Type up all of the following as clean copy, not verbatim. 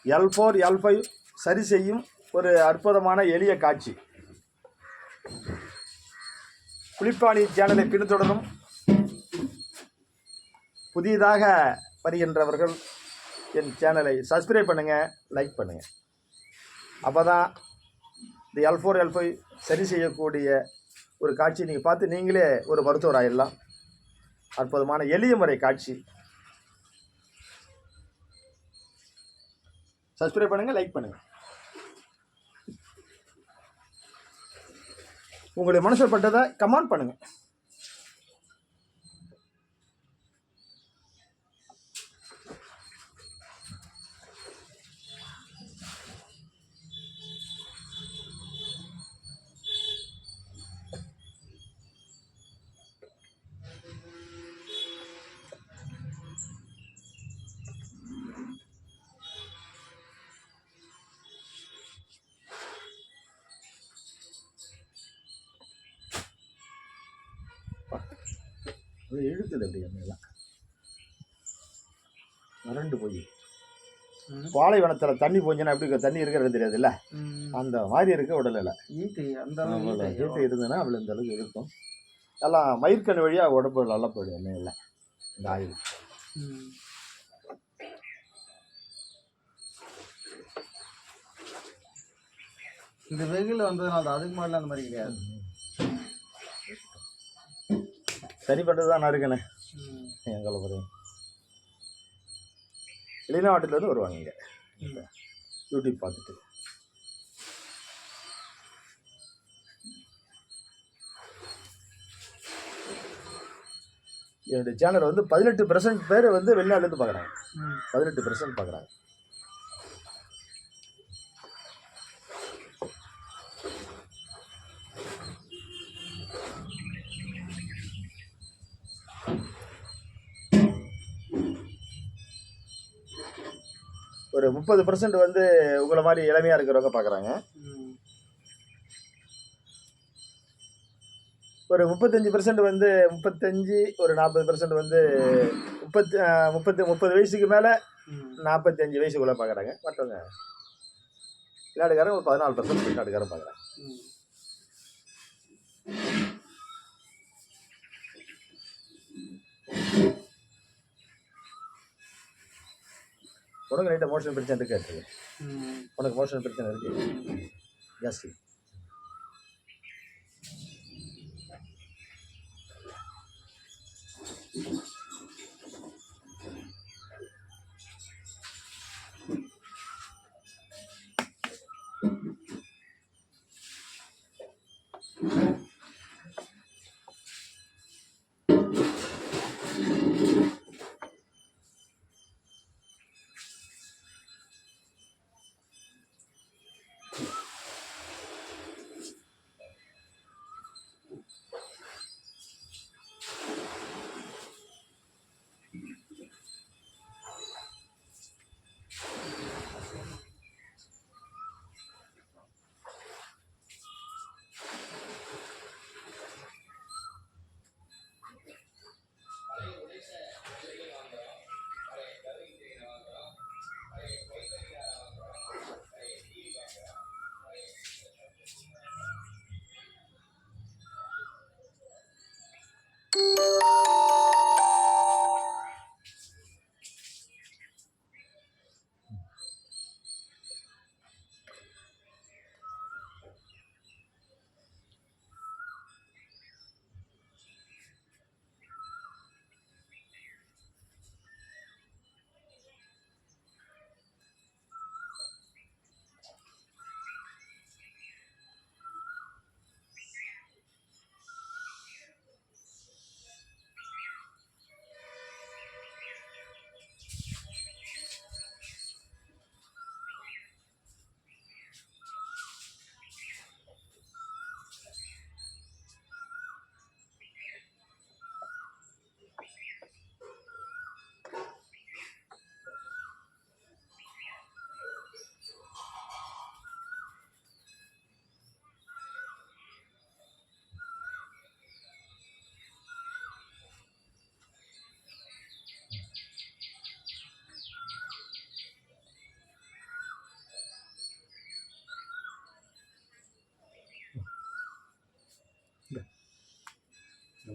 L4 L5 சரி செய்யும் ஒரு அற்புதமான எளிய காட்சி. புலிப்பாணி சேனலை பின்தொடரும் புதிதாக வருகின்றவர்கள் என் சேனலை சப்ஸ்கிரைப் பண்ணுங்கள், லைக் பண்ணுங்கள். அப்போ தான் இந்த L4 L5 சரி செய்யக்கூடிய ஒரு காட்சி நீங்கள் பார்த்து நீங்களே ஒரு மருத்துவர் ஆகிடலாம். அற்புதமான எளிய முறை காட்சி. சப்ஸ்கிரைப் பண்ணுங்கள், லைக் பண்ணுங்கள். உங்களுடைய மனசில் பட்டதை கமெண்ட் பண்ணுங்கள். அது இழுக்குது அப்படி எண்ணெயெல்லாம் வறண்டு போய். பாலைவனத்தில் தண்ணி போஞ்சுன்னா எப்படி தண்ணி இருக்கிறது தெரியாதுல்ல, அந்த மாதிரி இருக்க உடலில் ஈட்டு இருந்ததுன்னா அவ்வளோ இந்த அளவுக்கு இருக்கும். எல்லாம் மயிர்கண் வழியாக உடம்பு நல்லா போயிடும் எண்ணெயெல்லாம் இந்த ஆயில். இந்த வெயில் வந்ததுனால அதுக்கு மாதிரிலாம் அந்த மாதிரி கிடையாது. சரி பண்ணுறது தான் நான் இருக்கேனே. எங்களை போகிறேன் வெளிநாட்டிலேருந்து வருவாங்க இங்கே யூடியூப் பார்த்துட்டு. என்னுடைய சேனல் வந்து 18% பேர் வந்து வெளிநாட்டிலேருந்து பார்க்குறாங்க. 18% பார்க்குறாங்க. ஒரு 30% வந்து உங்களை மாதிரி இளமையாக இருக்கிறவங்க பார்க்குறாங்க. ஒரு 35% வந்து 35, ஒரு 40% வந்து 30 வயசுக்கு மேலே 45 வயசுக்குள்ளே பார்க்குறாங்க. மற்றவங்க வெளிநாட்டுக்காரங்க ஒரு 14% வெளிநாட்டுக்காரன் பார்க்குறாங்க. உனக்கு லைட்டாக மோஷன் பிரச்சனை இருக்கு. அடுத்தது உனக்கு மோஷன் பிரச்சனை இருக்கு, கேஸ்ட்ரிக்.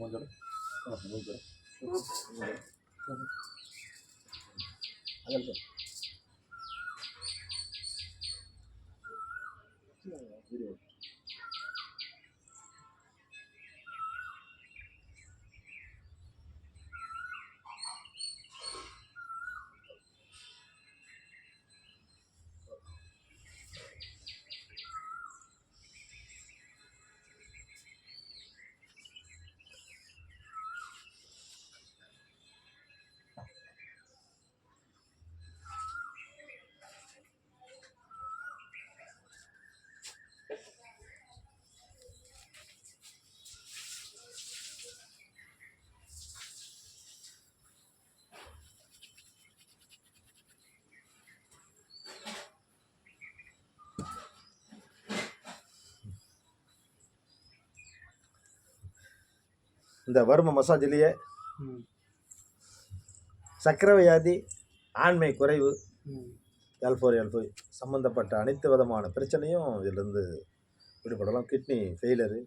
கொஞ்சம் இந்த வரும மசாஜ்லேயே சக்கரை வியாதி, ஆண்மை குறைவு, L4, L5 சம்மந்தப்பட்ட அனைத்து விதமான பிரச்சனையும் இதிலிருந்து விடுபடலாம். கிட்னி ஃபெயிலரு,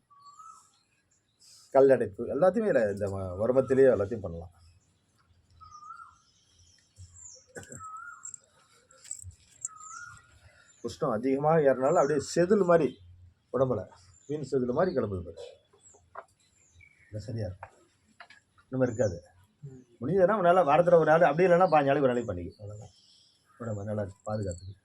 கல்லடைப்பு எல்லாத்தையுமே இந்த வருமத்திலேயே எல்லாத்தையும் பண்ணலாம். உஷ்ணம் அதிகமாக ஏறினாலும் அப்படியே செதில் மாதிரி உடம்புல மீன் செதில் மாதிரி கிளம்புது பாரு. இல்லை சரியா இருக்கும், இன்னும் இருக்காது. முடிஞ்சதுன்னா ஒரு நாள் வாரத்தில் ஒரு நாள், அப்படி இல்லைன்னா 5 நாளைக்கு ஒரு நாளைக்கு பண்ணிக்க. அவ்வளோதான் உடம்பு நல்லா பாதுகாத்துக்கு.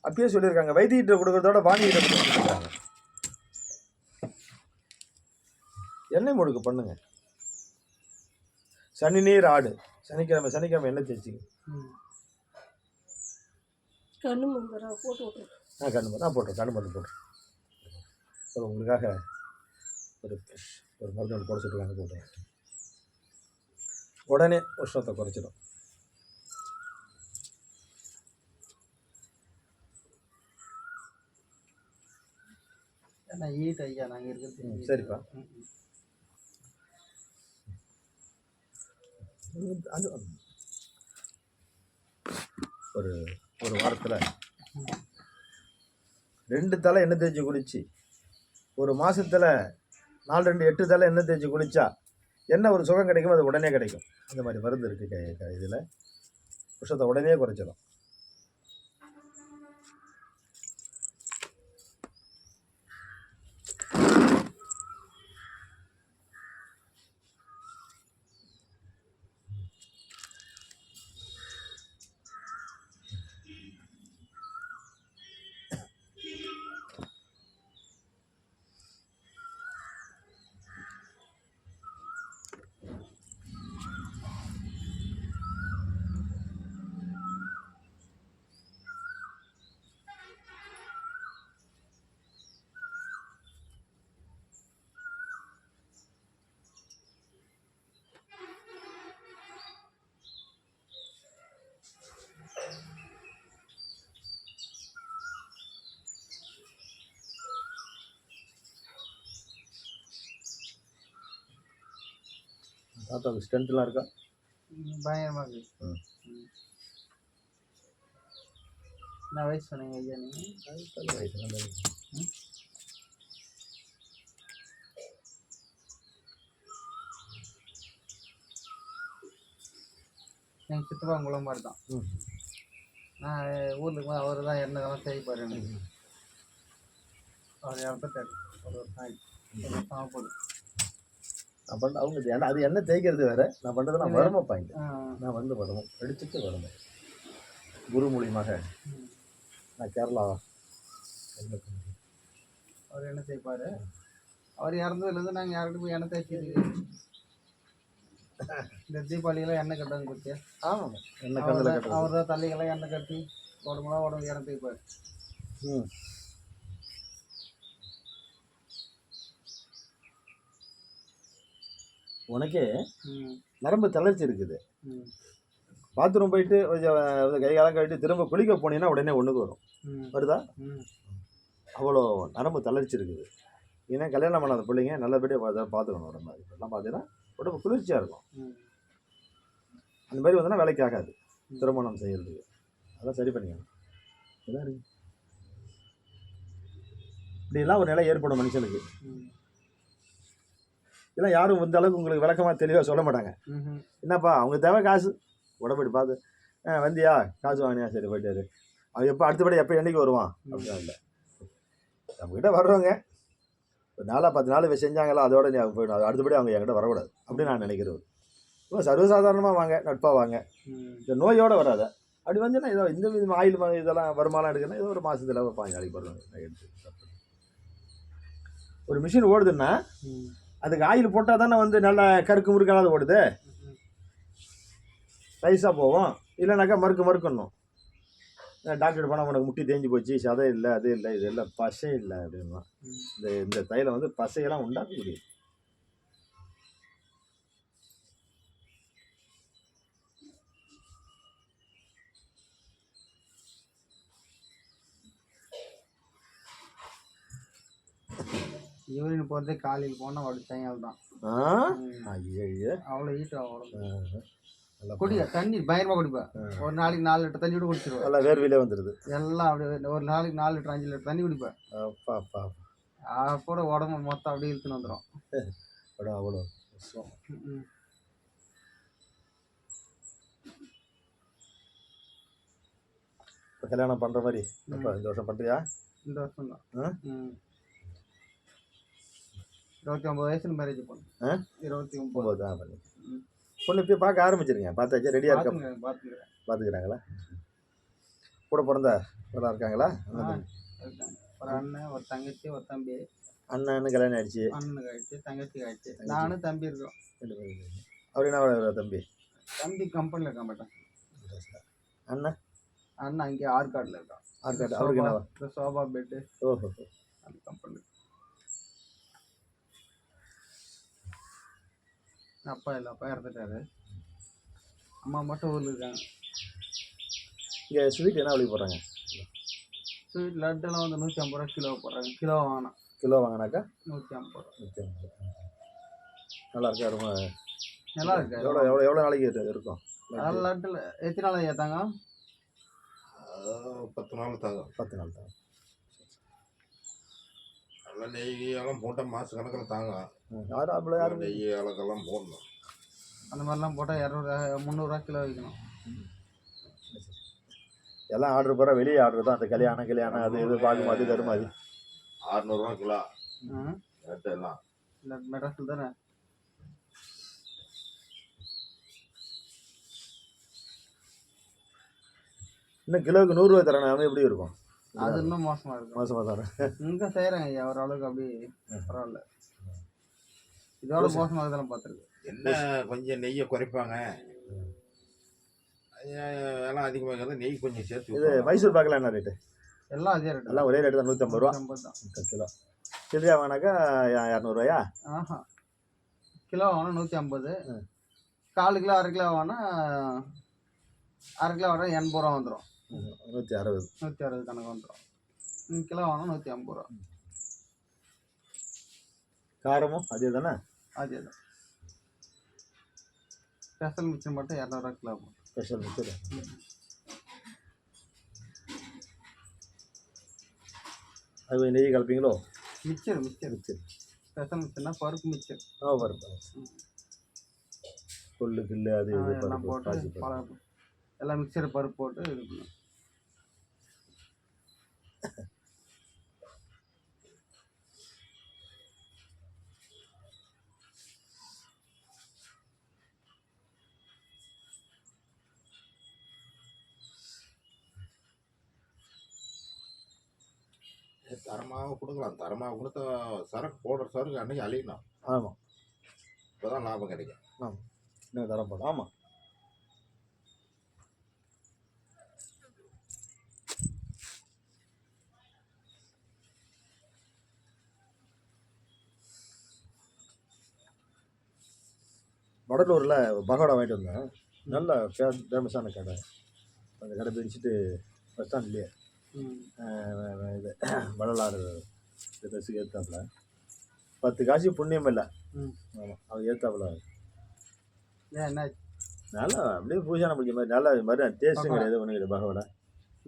அப்பயே சொல்லியிருக்காங்க, வைத்தியிட்ட கொடுக்குறதோட வாங்கிட்ட கொடுக்குறாங்க. எண்ணெய் முழுக்க பண்ணுங்க. சனி நீர் ஆடு, சனிக்கிழமை எண்ணெய் தேய்ச்சிங்க. கண்ணு மருந்து போட்டு விட்றேன். கண்ணு மருந்து போட்டுறேன். உங்களுக்காக ஒரு மருந்து ஒன்று போட சொல்லிருக்காங்க, போட்டேன். உடனே உஷ்ணத்தை குறைச்சிடும். ஐயா நாங்கள் இருக்கிறது. சரிப்பா. அது ஒரு ஒரு வாரத்தில் 2 தலை எண்ணெய் தேய்ச்சி குளிச்சு, ஒரு மாதத்தில் 4-2 8 தலை எண்ணெய் தேய்ச்சி குளித்தா என்ன ஒரு சுகம் கிடைக்கும், அது உடனே கிடைக்கும். அந்த மாதிரி மருந்து இருக்குது இதில். விஷத்தை உடனே குறைச்சிடும். தாத்தாவுக்கு ஸ்ட்ரென்த்லாம் இருக்கா? பயங்கரமாக இருக்குது. என்ன வயசு சொன்னீங்க ஐயா நீங்கள்? வயசு எங்கள் சித்தப்பா உங்களை மாதிரி தான். நான் ஊருக்கு போய் அவர் தான் எண்ணெய் தேய்ப்பார். எனக்கு அவர் இறந்துட்டார் ஒரு நாய் சாப்பிடு. நான் பண்ண அவங்க அது என்ன தேய்க்கிறது வேறு, நான் பண்ணுறது நான் வரும பாயிண்ட். நான் வருமம் அடிச்சுட்டு வருமம் குரு மூலியமாக நான் கேரளா அவர் எண்ணெய் தேய்ப்பார். அவர் இறந்ததுலேருந்து நாங்கள் யார்கிட்ட போய் எண்ணெய் தேய்ச்சிருக்கு. இந்த தீபாவளியெல்லாம் எண்ணெய் கட்டாங்க பற்றியா? ஆமாம், எண்ணெய் கட்டில் அவர் தான் தள்ளிகளாம் எண்ணெய் கட்டி உடம்பு எண்ணெய் தேய்ப்பார். உனக்கே நரம்பு தளர்ச்சி இருக்குது. பாத்ரூம் போயிட்டு கை காலம் கழிட்டு திரும்ப குளிக்க போனீங்கன்னா உடனே ஒன்றுக்கு வரும். வருதா? அவ்வளோ நரம்பு தளர்ச்சி இருக்குது. ஏன்னா கல்யாணம் பண்ணாத பிள்ளைங்க நல்லபடியாக பார்த்துக்கணும். உடம்பு இப்பெல்லாம் பார்த்தீங்கன்னா உடம்பு குளிர்ச்சியாக இருக்கும். அந்த மாதிரி வந்தோன்னா வேலைக்கு ஆகாது திருமணம் செய்கிறதுக்கு. அதான் சரி பண்ணிக்கணும். இதான் இருக்கு. இப்படிலாம் ஒரு நிலை ஏற்படும் மனுஷனுக்கு. இதெல்லாம் யாரும் இந்த அளவுக்கு உங்களுக்கு விளக்கமாக தெளிவாக சொல்ல மாட்டாங்க. என்னப்பா அவங்க தேவை காசு, உடம்படி பார்த்து வந்தியா காசு வாங்கினியா சரி போயிட்டாரு. அவன் எப்போ அடுத்தபடி எப்போ என்றைக்கு வருவான் அப்படிலாம் இல்லை. நம்மக்கிட்ட வர்றவங்க ஒரு 4-10 நாள் செஞ்சாங்களா அதோட நீ போயிடும். அது அடுத்தபடி அவங்க என்கிட்ட வரக்கூடாது அப்படின்னு நான் நினைக்கிறேன். இப்போ சர்வசாதாரணமாக வாங்க, நட்பாக வாங்க, இந்த நோயோடு வராத. அப்படி வந்துன்னா ஏதோ இந்த வித ஆயில் இதெல்லாம் வருமானம் எடுக்கணும், ஏதோ ஒரு மாதத்தில் 5 நாளைக்கு வருவாங்க எடுத்து. ஒரு மிஷின் ஓடுதுன்னா அதுக்கு ஆயில் போட்டால் தானே வந்து நல்லா கருக்கு முறுக்காத ஓடுது, ரைஸாக போவோம். இல்லைனாக்கா மறுக்கணும். டாக்டர் போனால் உனக்கு முட்டி தேஞ்சு போச்சு, சதை இல்லை, அது இல்லை, இது இல்லை, பசை இல்லை அப்படின்னா. இந்த தைலம் வந்து பசையெல்லாம் உண்டாக்க முடியும். யூரின் போகிறதே காலையில் போனால் அப்படி சாயங்காலம் தான். ஐயோ அவ்வளோ ஈட்டும் அவ்வளோ குடிக்க தண்ணி பயங்கரமாக குடிப்பேன். ஒரு நாளைக்கு 4 லிட்டர் தண்ணி கூட குடிச்சிருவேன். நல்லா வேர்வையிலே வந்துடுது எல்லாம் அப்படியே ஒரு நாளைக்கு 4 லிட்டர் 5 லிட்டர் தண்ணி குடிப்பேன். அப்பா கூட உடம்பு மொத்தம் அப்படியே இழுத்துன்னு வந்துடும். அவ்வளோ இப்போ கல்யாணம் பண்ணுற மாதிரி இப்போ இந்த வருஷம் பண்ணுறியா? இந்த வருஷம் தான். 29 வயசுல மேரேஜ் பண்ணேன். 29 தான் பண்ணி பொண்ணு இப்போ பார்க்க ஆரம்பிச்சிருங்க. பார்த்தாச்சா? ரெடியாக இருக்கா? பார்த்துக்கிறாங்களா? கூட பிறந்தா நல்லா இருக்காங்களா? ஒரு அண்ணன், ஒரு தங்கச்சி, ஒரு தம்பி. அண்ணன்னு கல்யாணம் ஆயிடுச்சு, அண்ணனுக்கு ஆயிடுச்சு, தங்கச்சிக்கு ஆயிடுச்சு, நானும் தம்பி இருக்கோம். அவர் என்ன தம்பி? தம்பி கம்பெனியில் இருக்க மாட்டேன். அண்ணன் அண்ணன் அங்கே ஆற்காட்டில் இருக்கான். ஆற்காடு. அவருக்கு என்ன? Sofa bed. ஓஹோ. அந்த கம்பெனி. அப்பா இல்லை, அப்பா இறந்துட்டாரு. அம்மா மட்டும் ஊரில் இருக்காங்க. இங்கே ஸ்வீட் என்ன விலைக்கு போடுறாங்க? ஸ்வீட் லட்டெல்லாம் வந்து 150 ரூபா கிலோ போடுறாங்க. கிலோ வாங்கினா வாங்கினாக்கா 150 ரூபா. நல்லா இருக்கா? ரொம்ப நல்லா இருக்கு. எவ்வளோ நாளைக்கு இருக்கும்? அதெல்லாம் லட்டில் எத்தனை நாள் ஏற்றாங்க? 10 நாள் தாங்க. 10 நாள் தாங்க. நல்லா நெய்யெல்லாம் போட்டால் மாத கணக்கில் தாங்க. யாரும் நெய் இலக்கெல்லாம் போடணும். அந்த மாதிரிலாம் போட்டால் 200 300 கிலோ வைக்கணும். எல்லாம் ஆர்டர் போகிற வெளியே ஆர்டர் தான். அந்த கல்யாணம் அது இது பார்க்கும் அது தரும். அது 600 கிலோ ரேட்டு எல்லாம். இல்லை மெட்ராஸில் தானே. இன்னும் கிலோவுக்கு 100 ரூபா தரணும். அவன் எப்படி இருக்கும்? அது இன்னும் மோசமாக இருக்கும். மோசமாக தரேன். இங்கே செய்கிறாங்க ஐயா ஓரளவுக்கு அப்படி பரவாயில்ல. இதோட மோசமாக இதெல்லாம் பார்த்துருக்கு. என்ன கொஞ்சம் நெய்யை குறைப்பாங்க, எல்லாம் அதிகமாக நெய் கொஞ்சம் சேர்த்து. இது மைசூர் பாக்கெல்லாம் என்ன ரேட்டு? எல்லாம் அதே ரேட்டு. எல்லாம் ஒரே ரேட்டு தான். 150 ரூபா தான் கிலோ. சில்லறையா வாங்கினாக்கா 200 ரூபாயா? கிலோ வாங்கினா 150. 4 கிலோ 1/2 கிலோ வாங்கினா 1/2 கிலோ வாங்கினா 80 ரூபா வந்துடும். 160 கணக்கு வந்துடும். கிலோ வாங்கினா 150 ரூபா. காரமும் அதே தானே? அதே தான். ஸ்பெஷல் மிக்சர் மட்டும் 200 ரூபா கிலோ போகும். Special mixture. அது நெய் கலப்பீங்களோ? மிக்சர் ஸ்பெஷல் மிக்சர்னா பருப்பு மிக்சர். பருப்பு கொள்ளு கில்லு அது எல்லாம் போட்டு எல்லாம் மிக்சர் பருப்பு போட்டு இது பண்ணும். தரமாக கொடுக்கலாம். தரமாக கொடுத்தா சரக்கு போடுற சரக்கு அன்றைக்கி அழியணும். ஆமாம். இப்போ தான் லாபம் கிடைக்கும். ஆமாம், இன்னும் தரம் போடும். ஆமாம். வடலூரில் பகோடா வாங்கிட்டு வந்தேன். நல்ல ஃபேமஸான கடை. அந்த கடை பிடிச்சிட்டு பஸ் ஸ்டாண்ட்லேயே இது வள்ளலாறு பஸ்ஸுக்கு ஏற்றாப்புல 10 காசு புண்ணியம் இல்லை. ஆமாம், அது ஏற்றாப்புல. ஏன் என்ன நல்லா அப்படியே பூஜை பிடிக்க மாதிரி நல்லா இது மாதிரி டேஸ்ட்டும் கிடையாது ஒன்றும் கிடையாது பகவடை.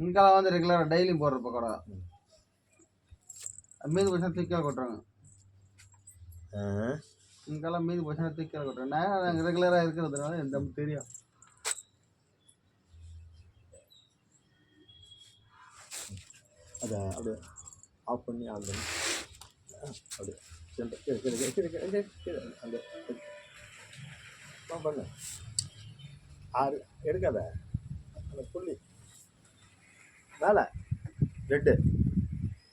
இங்கெல்லாம் வந்து ரெகுலராக டெய்லியும் போடுற பக்கோடா. மீதி போச்சுன்னா திக்காக கொட்டுறாங்க. இங்கெல்லாம் மீதி போச்சுன்னா திக்காக கொட்டுறாங்க. நாங்கள் ரெகுலராக இருக்கிறதுனால எனக்கு நமக்கு தெரியும். அதை அப்படியே ஆஃப் பண்ணி ஆன் பண்ணி அப்படியே சென்டர் கீழே கீழே கீழே கீழே கீழே கீழே அந்த பண்ணு ஆறு எடுக்காத அந்த புள்ளி மேலே ரெட்டு